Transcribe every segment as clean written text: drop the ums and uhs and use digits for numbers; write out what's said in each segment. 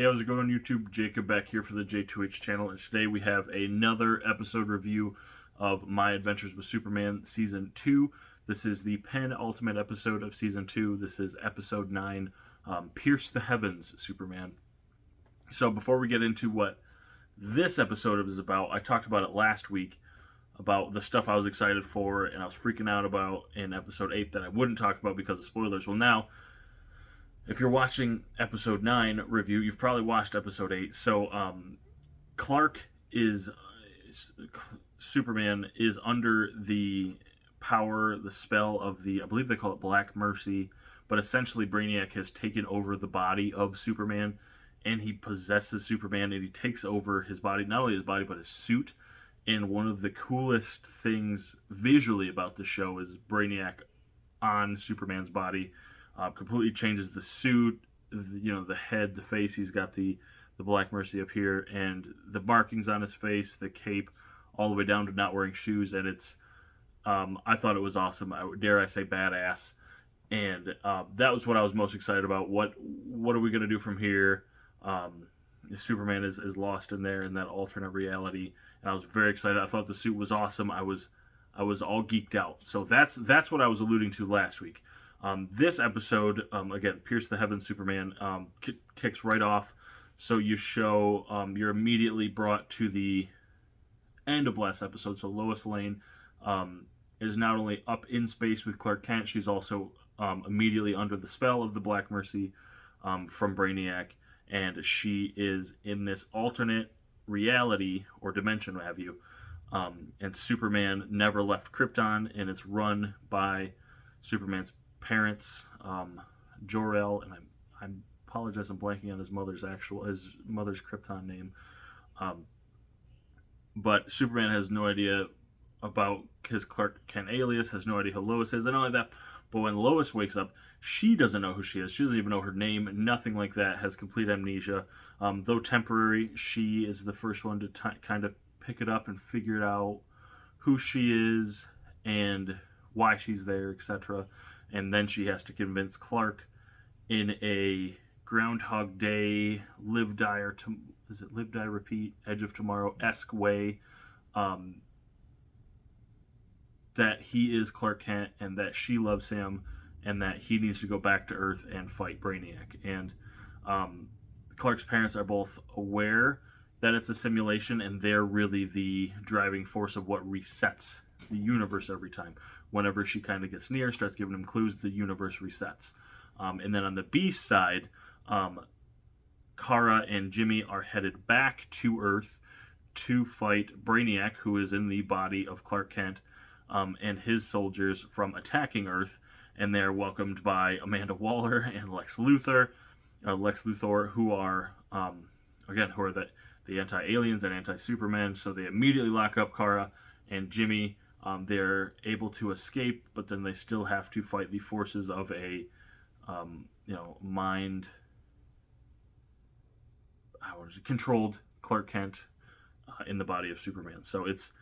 Hey, how's it going, YouTube? Jacob back here for the JTwoH channel, and today we have another episode review of My Adventures with Superman Season 2. This is the penultimate episode of Season 2. This is Episode 9, Pierce the Heavens, Superman. So before we get into what this episode is about, I talked about it last week, about the stuff I was excited for and I was freaking out about in Episode 8 that I wouldn't talk about because of spoilers. Well, now, if you're watching Episode 9 review, you've probably watched Episode 8. So, Clark Superman is under the power, the spell of the, I believe they call it Black Mercy, but essentially Brainiac has taken over the body of Superman, and he possesses Superman, and he takes over his body, not only his body, but his suit. And one of the coolest things visually about the show is Brainiac on Superman's body. Completely changes the suit, the head, the face. He's got the Black Mercy up here, and the markings on his face, the cape, all the way down to not wearing shoes. And it's, I thought it was awesome. Dare I say, badass. And that was what I was most excited about. What are we gonna do from here? Superman is lost in there in that alternate reality, and I was very excited. I thought the suit was awesome. I was all geeked out. So that's what I was alluding to last week. This episode, again, Pierce the Heavens Superman, kicks right off. So you show, you're immediately brought to the end of last episode. So Lois Lane is not only up in space with Clark Kent, she's also immediately under the spell of the Black Mercy from Brainiac. And she is in this alternate reality or dimension, what have you. And Superman never left Krypton, and it's run by Superman's parents, Jor-El, and I apologize, I'm blanking on his mother's Krypton name. But Superman has no idea about his Clark Kent alias, has no idea who Lois is, and not only that, but when Lois wakes up, she doesn't know who she is. She doesn't even know her name, nothing like that, has complete amnesia. Though temporary, she is the first one to kind of pick it up and figure out who she is and why she's there, etc. And then she has to convince Clark in a Groundhog Day, live, die, repeat, Edge of Tomorrow-esque way, that he is Clark Kent and that she loves him and that he needs to go back to Earth and fight Brainiac. And Clark's parents are both aware that it's a simulation, and they're really the driving force of what resets the universe every time. Whenever she kind of gets near, starts giving him clues, the universe resets. And then on the Beast side, Kara and Jimmy are headed back to Earth to fight Brainiac, who is in the body of Clark Kent, and his soldiers from attacking Earth. And they're welcomed by Amanda Waller and Lex Luthor, who are, who are the anti-aliens and anti-Superman. So they immediately lock up Kara and Jimmy. They're able to escape, but then they still have to fight the forces of a, controlled Clark Kent in the body of Superman. So it's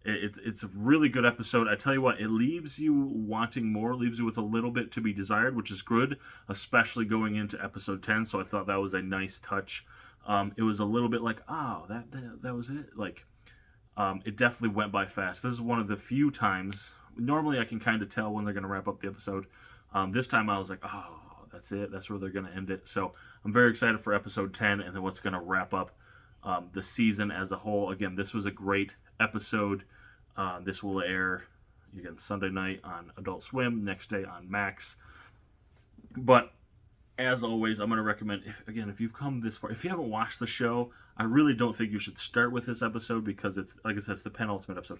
a really good episode. I tell you what, it leaves you wanting more, leaves you with a little bit to be desired, which is good, especially going into episode 10. So I thought that was a nice touch. It was a little bit like, oh, that was it. Like, it definitely went by fast. This is one of the few times, normally I can kind of tell when they're going to wrap up the episode. This time I was like, oh, that's it. That's where they're going to end it. So I'm very excited for episode 10 and then what's going to wrap up the season as a whole. Again, this was a great episode. This will air, again, Sunday night on Adult Swim, next day on Max. But as always, I'm going to recommend, if you've come this far, if you haven't watched the show, I really don't think you should start with this episode because it's, like I said, it's the penultimate episode.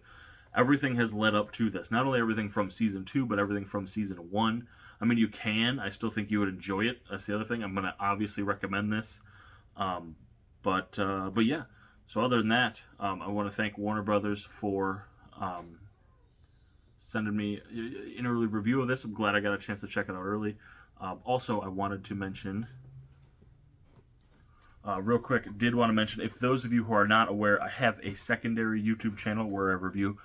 Everything has led up to this. Not only everything from Season 2, but everything from Season 1. I mean, you can. I still think you would enjoy it. That's the other thing. I'm going to obviously recommend this. But yeah. So other than that, I want to thank Warner Brothers for sending me an early review of this. I'm glad I got a chance to check it out early. Also, I wanted to mention, real quick, if those of you who are not aware, I have a secondary YouTube channel where I review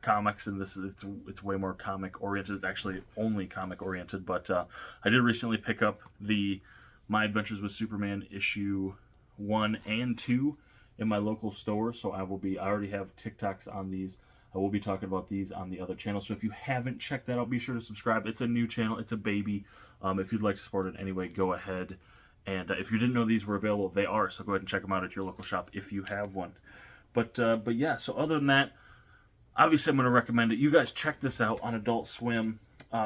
comics, and it's way more comic oriented. It's actually only comic oriented, but I did recently pick up the My Adventures with Superman issue 1 and 2 in my local store. So I already have TikToks on these. I will be talking about these on the other channel. So if you haven't checked that out, be sure to subscribe. It's a new channel. It's a baby. If you'd like to support it anyway, go ahead. And if you didn't know these were available, they are. So go ahead and check them out at your local shop if you have one. But yeah, so other than that, obviously I'm going to recommend it. You guys check this out on Adult Swim,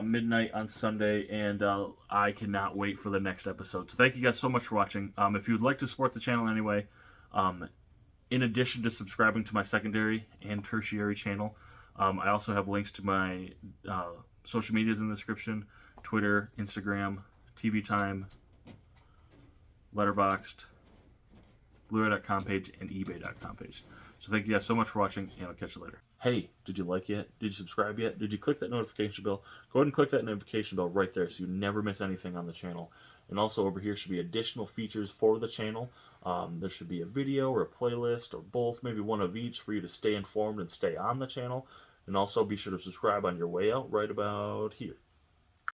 midnight on Sunday, and I cannot wait for the next episode. So thank you guys so much for watching. If you would like to support the channel anyway, in addition to subscribing to my secondary and tertiary channel, I also have links to my social medias in the description: Twitter, Instagram, TV Time, Letterboxd, Blu-ray.com page, and eBay.com page. So thank you guys so much for watching, and I'll catch you later. Hey, did you like it? Did you subscribe yet? Did you click that notification bell? Go ahead and click that notification bell right there so you never miss anything on the channel. And also over here should be additional features for the channel. There should be a video or a playlist or both, maybe one of each, for you to stay informed and stay on the channel. And also be sure to subscribe on your way out right about here.